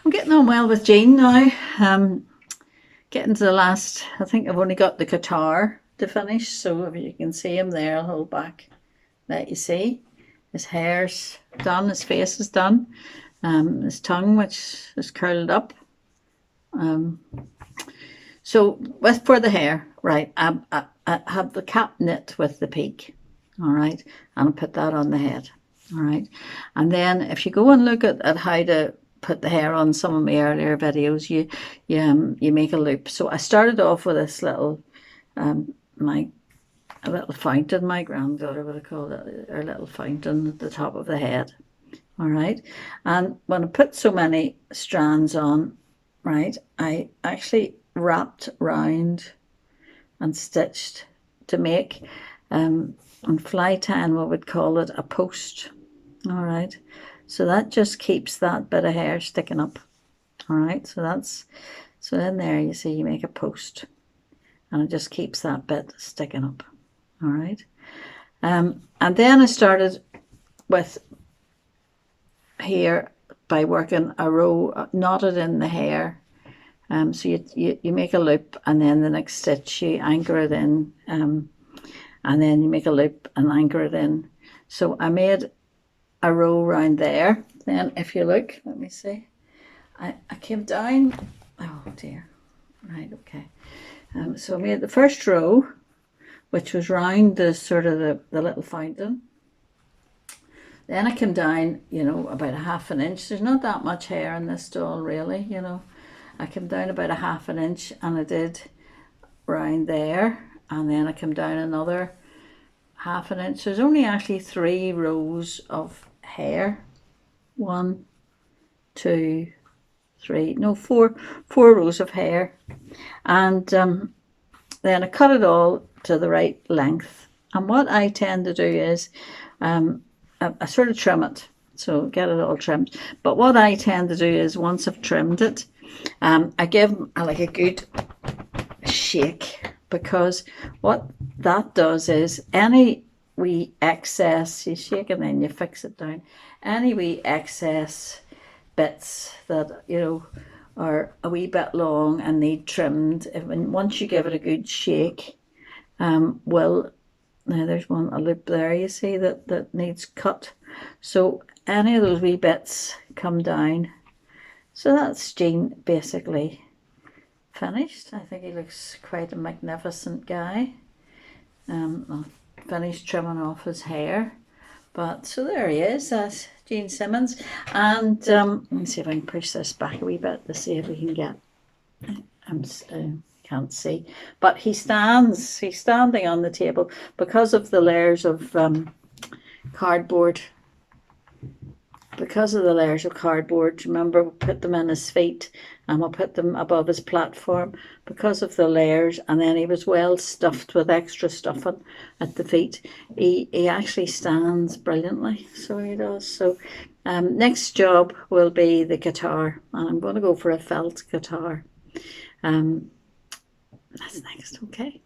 I'm getting on well with Jean now. Getting to the last, I think I've only got the guitar to finish, so if you can see him there, I'll hold back. Let you see. His hair's done, his face is done, his tongue, which is curled up. So for the hair, right, I have the cap knit with the peak, all right, and I put that on the head, all right. And then if you go and look at how to put the hair on some of my earlier videos, you make a loop. So I started off with this little a little fountain. My granddaughter would have called it her little fountain at the top of the head, all right. And when I put so many strands on, right, I actually wrapped round and stitched to make on fly tying we would call it a post, all right. So that just keeps that bit of hair sticking up, all right. So in there you see you make a post and it just keeps that bit sticking up, all right. And then I started with here by working a row knotted in the hair. So you make a loop and then the next stitch you anchor it in, and then you make a loop and anchor it in. So I made a row around there. Then if you look, let me see, I came down, oh dear, right, okay. So I made the first row, which was round the sort of the little fountain. Then I came down, about a half an inch. There's not that much hair in this doll really, I came down about a half an inch and I did round there, and then I came down another half an inch. There's only actually 3 rows of hair. 1, 2, 3, no, 4 rows of hair. And then I cut it all to the right length. And what I tend to do is I sort of trim it, so get it all trimmed. But what I tend to do is once I've trimmed it, I give like a good shake, because what that does is any wee excess, you shake and then you fix it down, any wee excess bits that are a wee bit long and need trimmed, once you give it a good shake, will, now there's a loop there you see that needs cut, so any of those wee bits come down. So that's Jean basically finished. I think he looks quite a magnificent guy. I'll finish trimming off his hair. But so there he is, that's Gene Simmons. And let me see if I can push this back a wee bit to see if we can get, can't see, but he's standing on the table because of the layers of cardboard. Because of the layers of cardboard, remember we put them in his feet and we'll put them above his platform. Because of the layers, and then he was well stuffed with extra stuffing at the feet, he actually stands brilliantly, so he does. So next job will be the guitar, and I'm going to go for a felt guitar. That's next, okay.